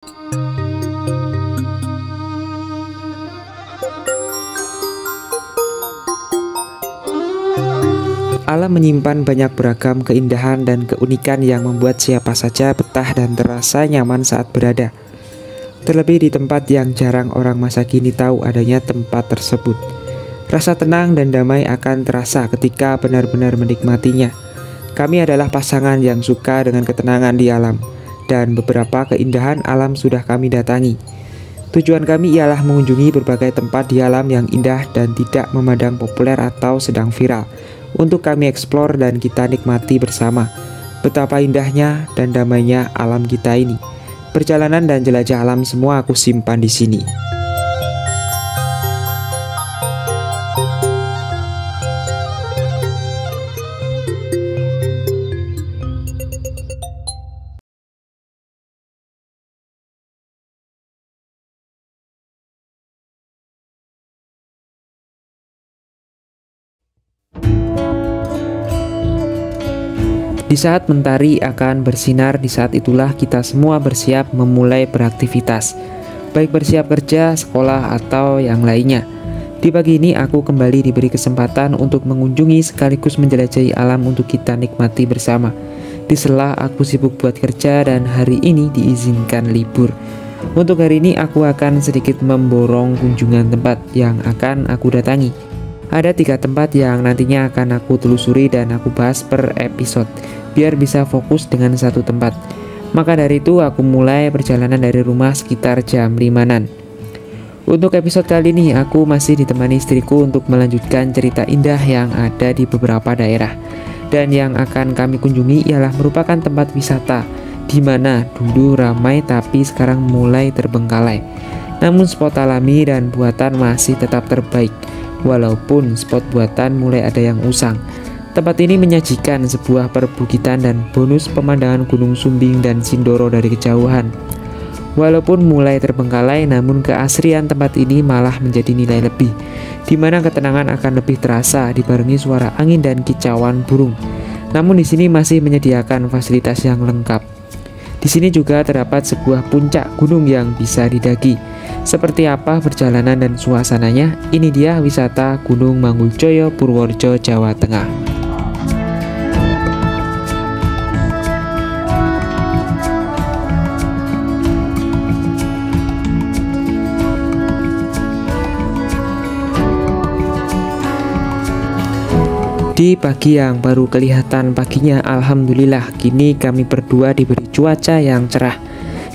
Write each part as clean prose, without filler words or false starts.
Alam menyimpan banyak beragam keindahan dan keunikan yang membuat siapa saja betah dan terasa nyaman saat berada. Terlebih di tempat yang jarang orang masa kini tahu adanya tempat tersebut. Rasa tenang dan damai akan terasa ketika benar-benar menikmatinya. Kami adalah pasangan yang suka dengan ketenangan di alam, dan beberapa keindahan alam sudah kami datangi. Tujuan kami ialah mengunjungi berbagai tempat di alam yang indah dan tidak memandang populer atau sedang viral, untuk kami eksplor dan kita nikmati bersama. Betapa indahnya dan damainya alam kita ini. Perjalanan dan jelajah alam semua aku simpan di sini. Di saat mentari akan bersinar, di saat itulah kita semua bersiap memulai beraktivitas, baik bersiap kerja, sekolah, atau yang lainnya. Di pagi ini aku kembali diberi kesempatan untuk mengunjungi sekaligus menjelajahi alam untuk kita nikmati bersama. Di sela aku sibuk buat kerja dan hari ini diizinkan libur. Untuk hari ini aku akan sedikit memborong kunjungan tempat yang akan aku datangi. Ada 3 tempat yang nantinya akan aku telusuri dan aku bahas per episode, biar bisa fokus dengan satu tempat. Maka dari itu aku mulai perjalanan dari rumah sekitar jam 5-an. Untuk episode kali ini aku masih ditemani istriku untuk melanjutkan cerita indah yang ada di beberapa daerah. Dan yang akan kami kunjungi ialah merupakan tempat wisata, di mana dulu ramai tapi sekarang mulai terbengkalai. Namun spot alami dan buatan masih tetap terbaik, walaupun spot buatan mulai ada yang usang. Tempat ini menyajikan sebuah perbukitan dan bonus pemandangan Gunung Sumbing dan Sindoro dari kejauhan. Walaupun mulai terbengkalai, namun keasrian tempat ini malah menjadi nilai lebih, di mana ketenangan akan lebih terasa dibarengi suara angin dan kicauan burung. Namun di sini masih menyediakan fasilitas yang lengkap. Di sini juga terdapat sebuah puncak gunung yang bisa didaki. Seperti apa perjalanan dan suasananya? Ini dia wisata Gunung Mangguljoyo, Purworejo, Jawa Tengah. Di pagi yang baru kelihatan paginya, alhamdulillah kini kami berdua diberi cuaca yang cerah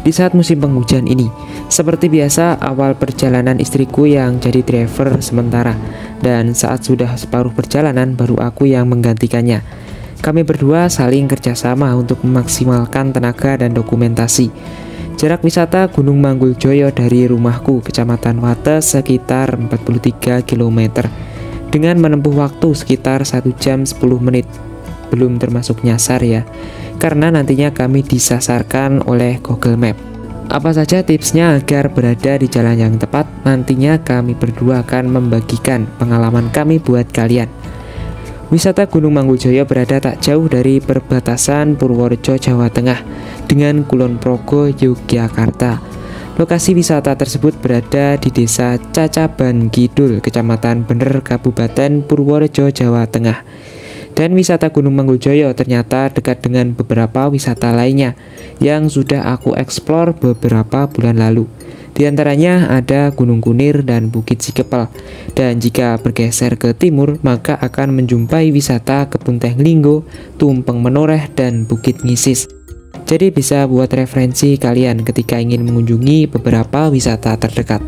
di saat musim penghujan ini. Seperti biasa, awal perjalanan istriku yang jadi driver sementara, dan saat sudah separuh perjalanan baru aku yang menggantikannya. Kami berdua saling kerjasama untuk memaksimalkan tenaga dan dokumentasi. Jarak wisata Gunung Mangguljoyo dari rumahku, Kecamatan Wates, sekitar 43 km. Dengan menempuh waktu sekitar 1 jam 10 menit. Belum termasuk nyasar ya, karena nantinya kami disasarkan oleh Google Map. Apa saja tipsnya agar berada di jalan yang tepat? Nantinya kami berdua akan membagikan pengalaman kami buat kalian. Wisata Gunung Mangguljoyo berada tak jauh dari perbatasan Purworejo, Jawa Tengah dengan Kulon Progo, Yogyakarta. Lokasi wisata tersebut berada di Desa Cacaban Kidul, Kecamatan Bener, Kabupaten Purworejo, Jawa Tengah. Dan wisata Gunung Mangguljoyo ternyata dekat dengan beberapa wisata lainnya yang sudah aku eksplor beberapa bulan lalu. Di antaranya ada Gunung Kunir dan Bukit Sikepel. Dan jika bergeser ke timur, maka akan menjumpai wisata Kebun Teh Linggo, Tumpeng Menoreh, dan Bukit Ngisis. Jadi bisa buat referensi kalian ketika ingin mengunjungi beberapa wisata terdekat.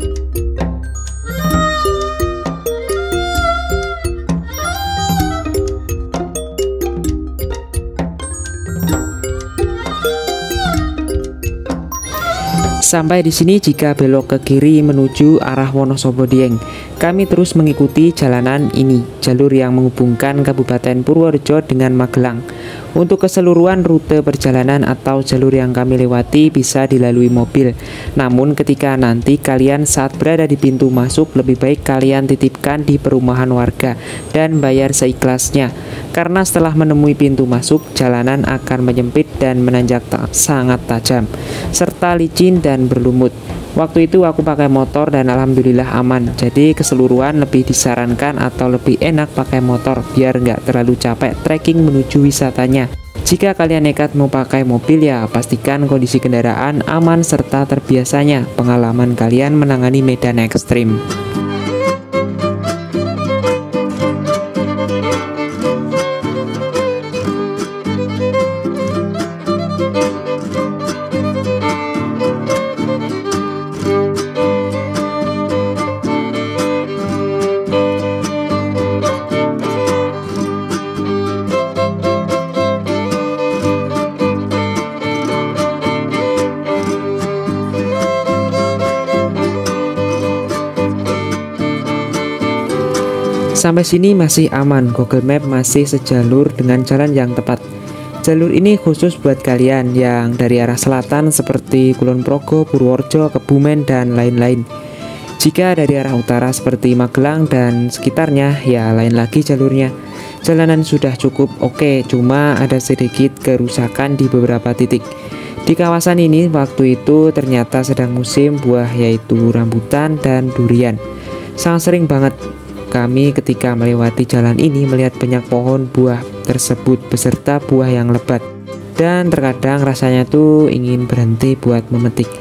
Sampai di sini jika belok ke kiri menuju arah Wonosobo Dieng. Kami terus mengikuti jalanan ini, jalur yang menghubungkan Kabupaten Purworejo dengan Magelang. Untuk keseluruhan rute perjalanan atau jalur yang kami lewati bisa dilalui mobil. Namun ketika nanti kalian saat berada di pintu masuk, lebih baik kalian titipkan di perumahan warga dan bayar seikhlasnya. Karena setelah menemui pintu masuk, jalanan akan menyempit dan menanjak sangat tajam, serta licin dan berlumut. Waktu itu aku pakai motor dan alhamdulillah aman. Jadi keseluruhan lebih disarankan atau lebih enak pakai motor biar nggak terlalu capek trekking menuju wisatanya. Jika kalian nekat mau pakai mobil ya pastikan kondisi kendaraan aman serta terbiasanya pengalaman kalian menangani medan ekstrim. Sampai sini masih aman, Google Map masih sejalur dengan jalan yang tepat. Jalur ini khusus buat kalian yang dari arah selatan seperti Kulon Progo, Purworejo, Kebumen, dan lain-lain. Jika dari arah utara seperti Magelang dan sekitarnya, ya lain lagi jalurnya. Jalanan sudah cukup oke, cuma ada sedikit kerusakan di beberapa titik. Di kawasan ini waktu itu ternyata sedang musim buah yaitu rambutan dan durian. Sangat sering banget kami ketika melewati jalan ini melihat banyak pohon buah tersebut beserta buah yang lebat. Dan terkadang rasanya tuh ingin berhenti buat memetik.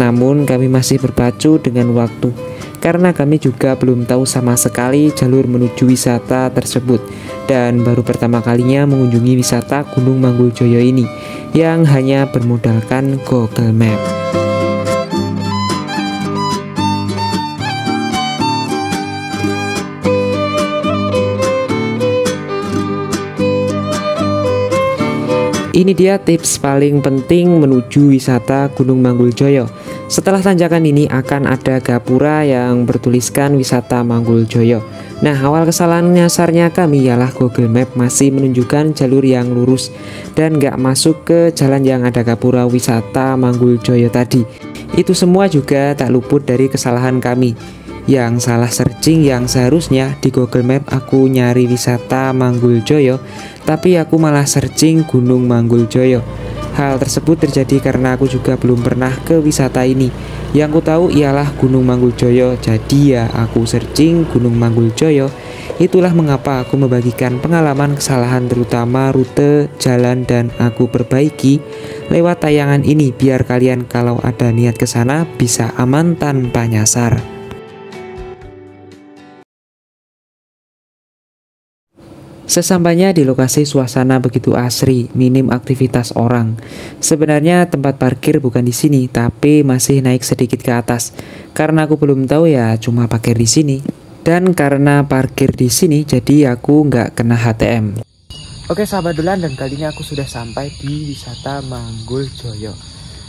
Namun kami masih berpacu dengan waktu karena kami juga belum tahu sama sekali jalur menuju wisata tersebut. Dan baru pertama kalinya mengunjungi wisata Gunung Mangguljoyo ini yang hanya bermodalkan Google Map. Ini dia tips paling penting menuju wisata Gunung Mangguljoyo. Setelah tanjakan ini akan ada gapura yang bertuliskan wisata Mangguljoyo. Nah, awal kesalahan nyasarnya kami ialah Google Map masih menunjukkan jalur yang lurus dan nggak masuk ke jalan yang ada gapura wisata Mangguljoyo tadi. Itu semua juga tak luput dari kesalahan kami. Yang salah searching, yang seharusnya di Google Map aku nyari wisata Mangguljoyo, tapi aku malah searching Gunung Mangguljoyo. Hal tersebut terjadi karena aku juga belum pernah ke wisata ini. Yang ku tahu ialah Gunung Mangguljoyo, jadi ya aku searching Gunung Mangguljoyo. Itulah mengapa aku membagikan pengalaman kesalahan terutama rute, jalan, dan aku perbaiki lewat tayangan ini biar kalian kalau ada niat ke sana bisa aman tanpa nyasar. Sesampainya di lokasi suasana begitu asri, minim aktivitas orang. Sebenarnya tempat parkir bukan di sini, tapi masih naik sedikit ke atas. Karena aku belum tahu ya, cuma parkir di sini. Dan karena parkir di sini, jadi aku nggak kena HTM. Oke sahabat Dolan, dan kali ini aku sudah sampai di wisata Mangguljoyo.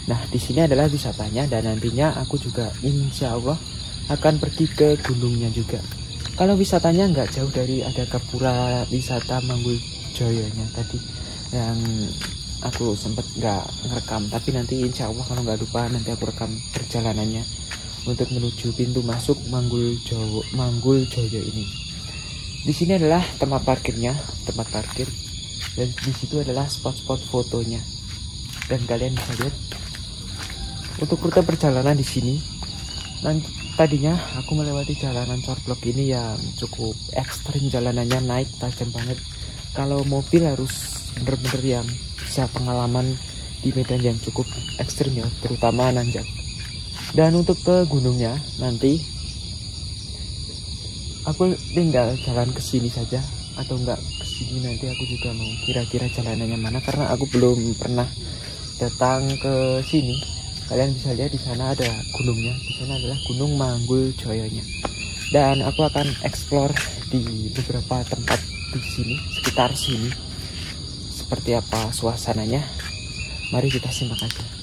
Nah, di sini adalah wisatanya dan nantinya aku juga insya Allah akan pergi ke gunungnya juga. Kalau wisatanya nggak jauh dari ada gapura wisata Mangguljoyo-nya tadi yang aku sempet nggak ngerekam, tapi nanti insya Allah kalau nggak lupa nanti aku rekam perjalanannya untuk menuju pintu masuk Mangguljoyo ini. Di sini adalah tempat parkirnya, tempat parkir, dan di situ adalah spot-spot fotonya. Dan kalian bisa lihat untuk rute perjalanan di sini. Nanti tadinya aku melewati jalanan corblok ini yang cukup ekstrim, jalanannya naik tajam banget. Kalau mobil harus bener-bener yang bisa pengalaman di medan yang cukup ekstrim ya, terutama nanjak. Dan untuk ke gunungnya nanti aku tinggal jalan ke sini saja atau enggak ke sini, nanti aku juga mau kira-kira jalanannya mana karena aku belum pernah datang ke sini. Kalian bisa lihat di sana ada gunungnya, di sana adalah Gunung Mangguljoyo-nya. Dan aku akan explore di beberapa tempat di sini, sekitar sini. Seperti apa suasananya? Mari kita simak aja.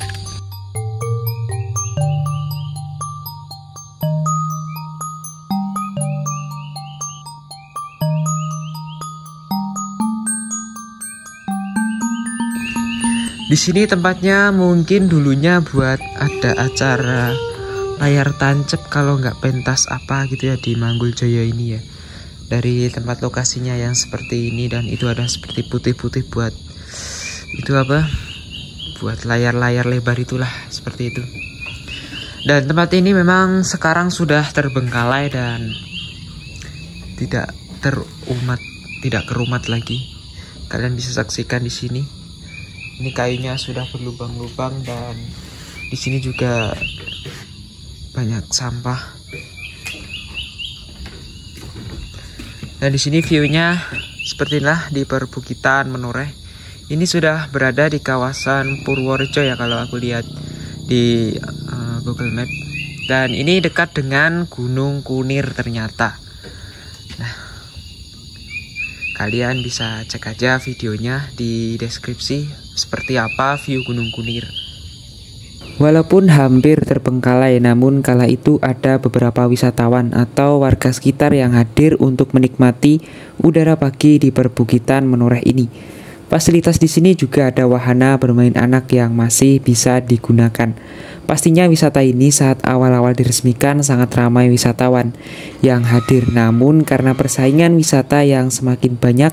Di sini tempatnya mungkin dulunya buat ada acara layar tancap kalau nggak pentas apa gitu ya di Mangguljoyo ini ya. Dari tempat lokasinya yang seperti ini, dan itu ada seperti putih-putih buat itu apa? Buat layar-layar lebar itulah, seperti itu. Dan tempat ini memang sekarang sudah terbengkalai dan tidak kerumat lagi. Kalian bisa saksikan di sini. Ini kayunya sudah berlubang-lubang, dan di sini juga banyak sampah. Dan di sini view-nya seperti inilah di perbukitan Menoreh. Ini sudah berada di kawasan Purworejo ya kalau aku lihat di Google Map. Dan ini dekat dengan Gunung Kunir ternyata. Nah, kalian bisa cek aja videonya di deskripsi seperti apa view Gunung Kunir. Walaupun hampir terbengkalai, namun kala itu ada beberapa wisatawan atau warga sekitar yang hadir untuk menikmati udara pagi di perbukitan Menoreh ini. Fasilitas di sini juga ada wahana bermain anak yang masih bisa digunakan. Pastinya wisata ini saat awal-awal diresmikan sangat ramai wisatawan yang hadir, namun karena persaingan wisata yang semakin banyak,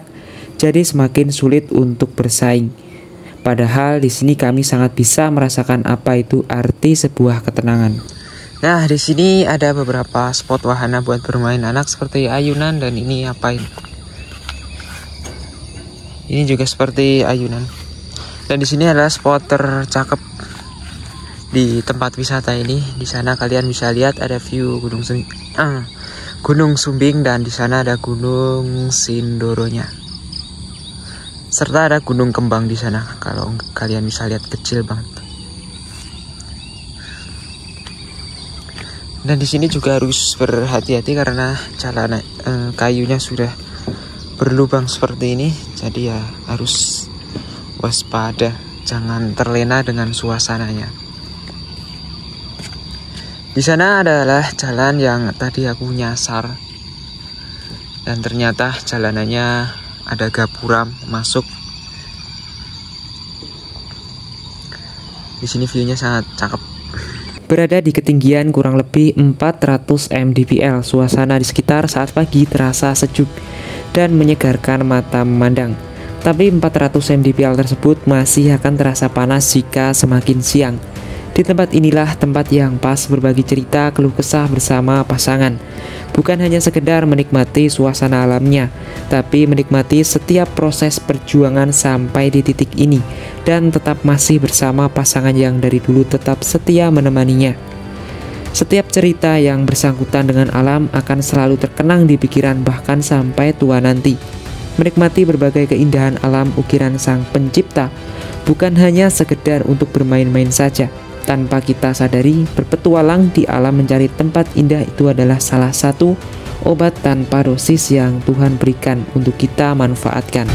jadi semakin sulit untuk bersaing. Padahal di sini kami sangat bisa merasakan apa itu arti sebuah ketenangan. Nah, di sini ada beberapa spot wahana buat bermain anak seperti ayunan, dan ini apa ini? Ini juga seperti ayunan. Dan di sini adalah spot tercakep di tempat wisata ini. Di sana kalian bisa lihat ada view Gunung Sumbing, dan di sana ada Gunung Sindoronya. Serta ada Gunung Kembang di sana. Kalau kalian bisa lihat kecil banget. Dan di sini juga harus berhati-hati karena jalan kayunya sudah berlubang seperti ini. Jadi ya harus waspada, jangan terlena dengan suasananya. Di sana adalah jalan yang tadi aku nyasar, dan ternyata jalanannya ada gapura masuk. Di sini view-nya sangat cakep. Berada di ketinggian kurang lebih 400 mdpl, suasana di sekitar saat pagi terasa sejuk dan menyegarkan mata memandang. Tapi 400 mdpl tersebut masih akan terasa panas jika semakin siang. Di tempat inilah tempat yang pas berbagi cerita keluh kesah bersama pasangan. Bukan hanya sekedar menikmati suasana alamnya, tapi menikmati setiap proses perjuangan sampai di titik ini, dan tetap masih bersama pasangan yang dari dulu tetap setia menemaninya. Setiap cerita yang bersangkutan dengan alam akan selalu terkenang di pikiran bahkan sampai tua nanti. Menikmati berbagai keindahan alam ukiran Sang Pencipta bukan hanya sekedar untuk bermain-main saja. Tanpa kita sadari, berpetualang di alam mencari tempat indah itu adalah salah satu obat tanpa dosis yang Tuhan berikan untuk kita manfaatkan.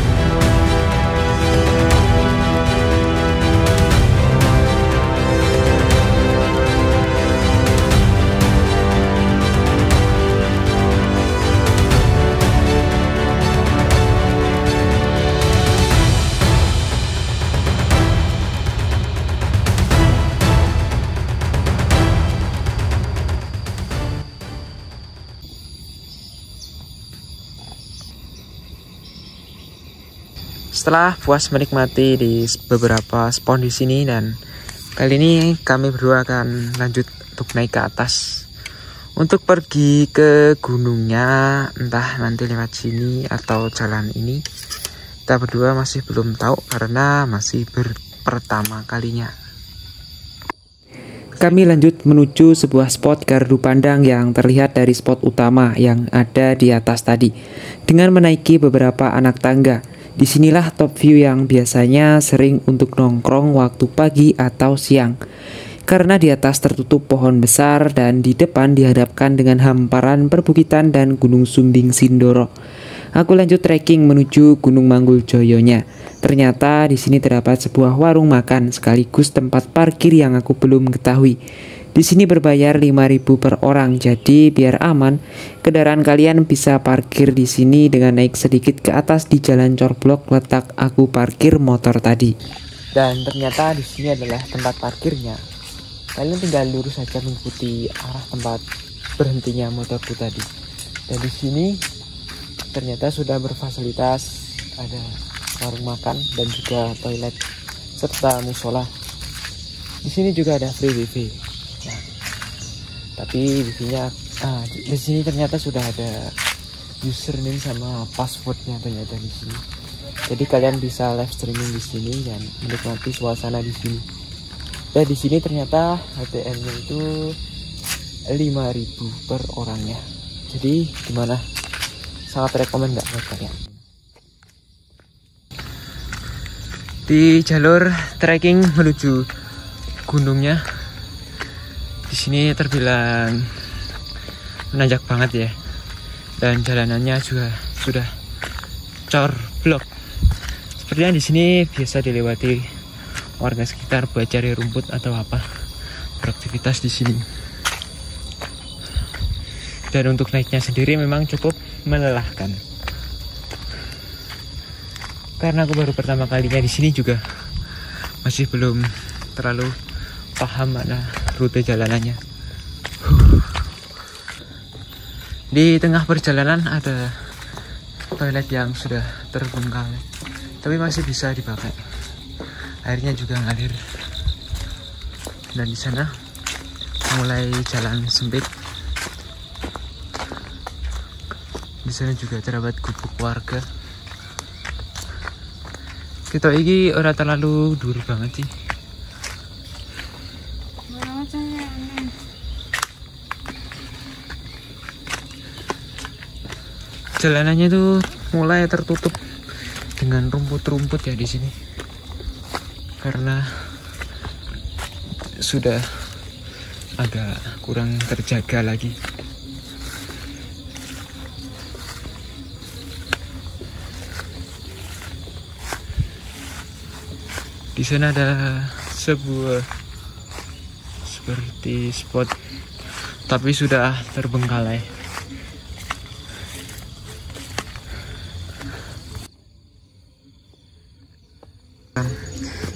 Setelah puas menikmati di beberapa spot di sini, dan kali ini kami berdua akan lanjut untuk naik ke atas untuk pergi ke gunungnya, entah nanti lewat sini atau jalan ini. Kita berdua masih belum tahu karena masih pertama kalinya. Kami lanjut menuju sebuah spot gardu pandang yang terlihat dari spot utama yang ada di atas tadi, dengan menaiki beberapa anak tangga. Disinilah top view yang biasanya sering untuk nongkrong waktu pagi atau siang. Karena di atas tertutup pohon besar dan di depan dihadapkan dengan hamparan perbukitan dan Gunung Sumbing Sindoro. Aku lanjut trekking menuju Gunung Mangguljoyonya. Ternyata di sini terdapat sebuah warung makan sekaligus tempat parkir yang aku belum ketahui. Di sini berbayar 5.000 per orang, jadi biar aman, kendaraan kalian bisa parkir di sini dengan naik sedikit ke atas di jalan corblok letak aku parkir motor tadi. Dan ternyata di sini adalah tempat parkirnya. Kalian tinggal lurus saja mengikuti arah tempat berhentinya motorku tadi. Dan di sini ternyata sudah berfasilitas, ada warung makan dan juga toilet serta musola. Di sini juga ada free wifi. Nah, tapi wifi-nya di sini ternyata sudah ada username sama passwordnya ternyata di sini. Jadi kalian bisa live streaming di sini dan menikmati suasana di sini. Dan di sini ternyata HTM-nya itu 5.000 per orangnya. Jadi gimana? Sangat rekomen nggak buat kalian? Di jalur trekking menuju gunungnya, di sini terbilang menanjak banget ya. Dan jalanannya juga sudah cor blok. Sepertinya di sini biasa dilewati warga sekitar buat cari rumput atau apa, beraktivitas di sini. Dan untuk naiknya sendiri memang cukup melelahkan. Karena aku baru pertama kalinya di sini juga masih belum terlalu paham mana rute jalanannya. Di tengah perjalanan ada toilet yang sudah terbengkalai, tapi masih bisa dipakai. Airnya juga ngalir. Dan di sana mulai jalan sempit. Di sana juga terdapat gubuk warga. Kita ini ora terlalu dur banget sih. Jalanannya tuh mulai tertutup dengan rumput-rumput ya di sini, karena sudah agak kurang terjaga lagi. Di sana ada sebuah seperti spot, tapi sudah terbengkalai.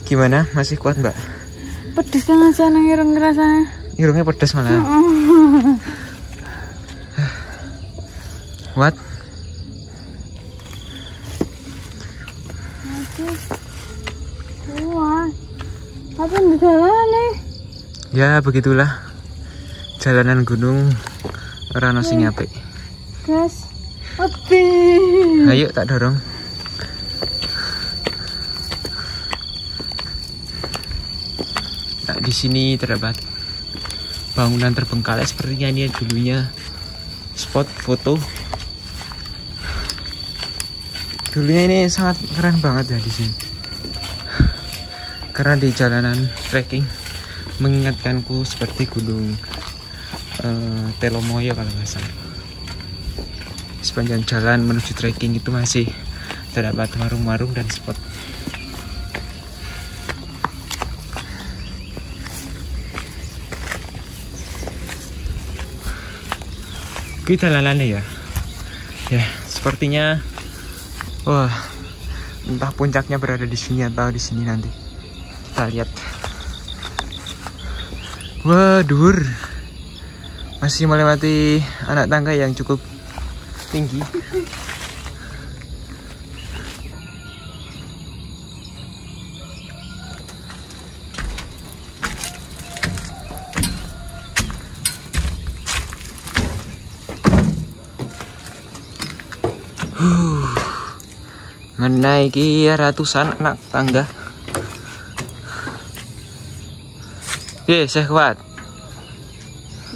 Gimana? Masih kuat, Mbak? Pedes kan aja nang irung rasanya. Irungnya pedes malah. What? Wah. Apa di jalan nih? Ya, begitulah. Jalanan gunung ora ono sing apik. Gas. Oke. Ayo tak dorong. Nah, di sini terdapat bangunan terbengkalai, sepertinya ini dulunya spot foto. Dulunya ini sangat keren banget ya di sini. Karena di jalanan trekking mengingatkanku seperti gunung Telomoyo kalau nggak salah. Sepanjang jalan menuju trekking itu masih terdapat warung-warung dan spot. Kita jalanannya ya. Ya, sepertinya wah, entah puncaknya berada di sini atau di sini nanti. Kita lihat. Waduh. Masih melewati anak tangga yang cukup tinggi. Menaiki ratusan anak tangga. Saya kuat.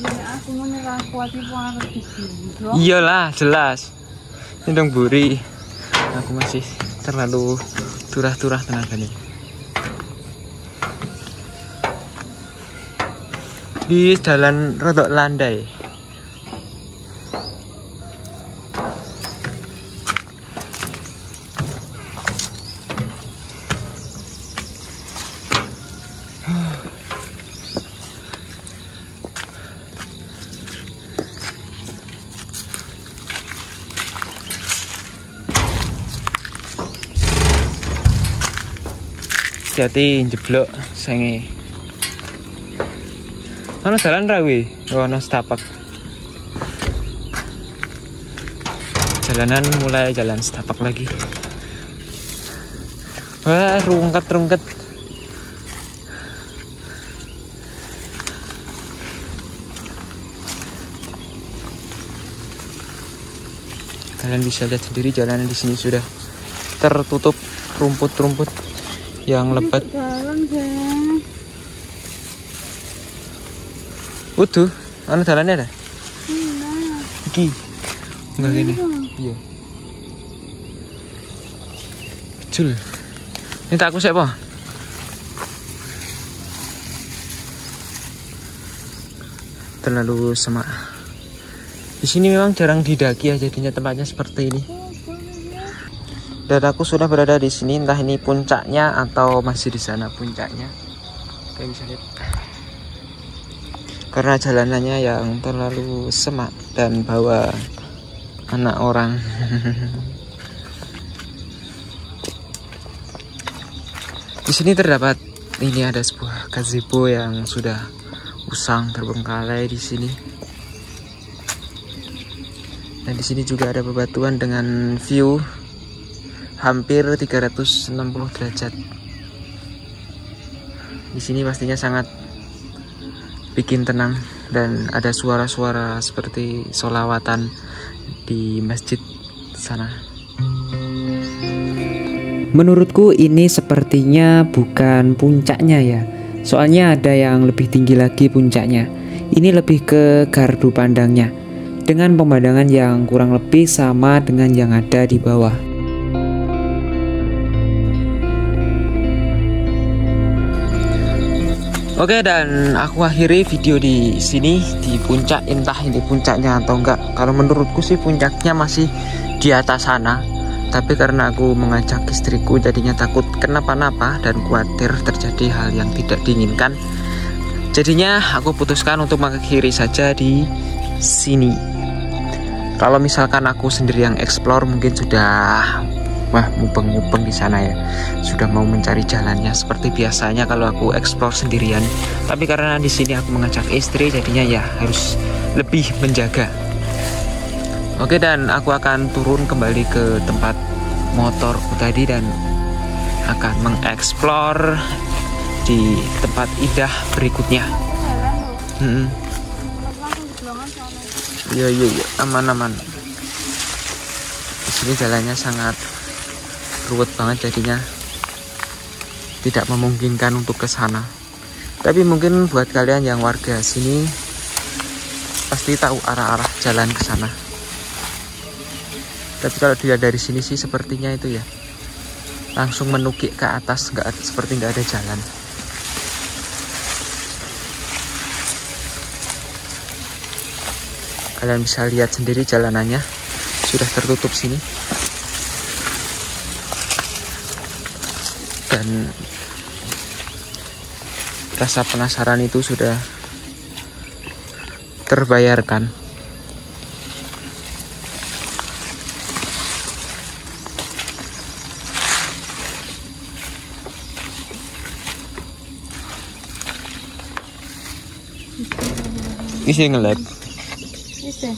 Ya, aku mau nyerah kuat itu aku di sini. Iyalah, jelas. Ini buri. Aku masih terlalu turah-turah tenaganya. Di jalan rodok landai. hati-hati jeblok senge. Ono jalan rawi, ono setapak. Jalanan mulai jalan setapak lagi. Wah, rungkat. Kalian bisa lihat sendiri jalanan di sini sudah tertutup rumput-rumput yang lebat. Jalan deh. Utuh, anu jalannya ada? Nah. Iki. Enggak gini. Iya. Kecil. Ini tak aku siapa? Terlalu semak. Di sini memang jarang didaki ya, jadinya tempatnya seperti ini. Dan aku sudah berada di sini, entah ini puncaknya atau masih di sana puncaknya. Kalian bisa lihat. Karena jalanannya yang terlalu semak dan bawa anak orang. Di sini terdapat ini ada sebuah gazebo yang sudah usang terbengkalai di sini. Dan di sini juga ada bebatuan dengan view hampir 360 derajat. Di sini pastinya sangat bikin tenang dan ada suara-suara seperti sholawatan di masjid sana. Menurutku ini sepertinya bukan puncaknya ya. Soalnya ada yang lebih tinggi lagi puncaknya. Ini lebih ke gardu pandangnya, dengan pemandangan yang kurang lebih sama dengan yang ada di bawah. Oke, dan aku akhiri video di sini di puncak, entah ini puncaknya atau enggak. Kalau menurutku sih puncaknya masih di atas sana. Tapi karena aku mengajak istriku jadinya takut kenapa-napa dan khawatir terjadi hal yang tidak diinginkan. Jadinya aku putuskan untuk mengakhiri saja di sini. Kalau misalkan aku sendiri yang explore mungkin sudah mubeng-mubeng di sana ya. Sudah mau mencari jalannya seperti biasanya kalau aku explore sendirian. Tapi karena di sini aku mengajak istri jadinya ya harus lebih menjaga. Oke, dan aku akan turun kembali ke tempat motorku tadi dan akan mengeksplor di tempat indah berikutnya. Iya, aman. Di sini jalannya sangat ruwet banget jadinya tidak memungkinkan untuk ke sana. Tapi mungkin buat kalian yang warga sini pasti tahu arah-arah jalan ke sana. Tapi kalau dilihat dari sini sih sepertinya itu ya langsung menukik ke atas, seperti nggak ada jalan. Kalian bisa lihat sendiri jalanannya sudah tertutup sini. Dan rasa penasaran itu sudah terbayarkan. Isi nge-lag. Isi.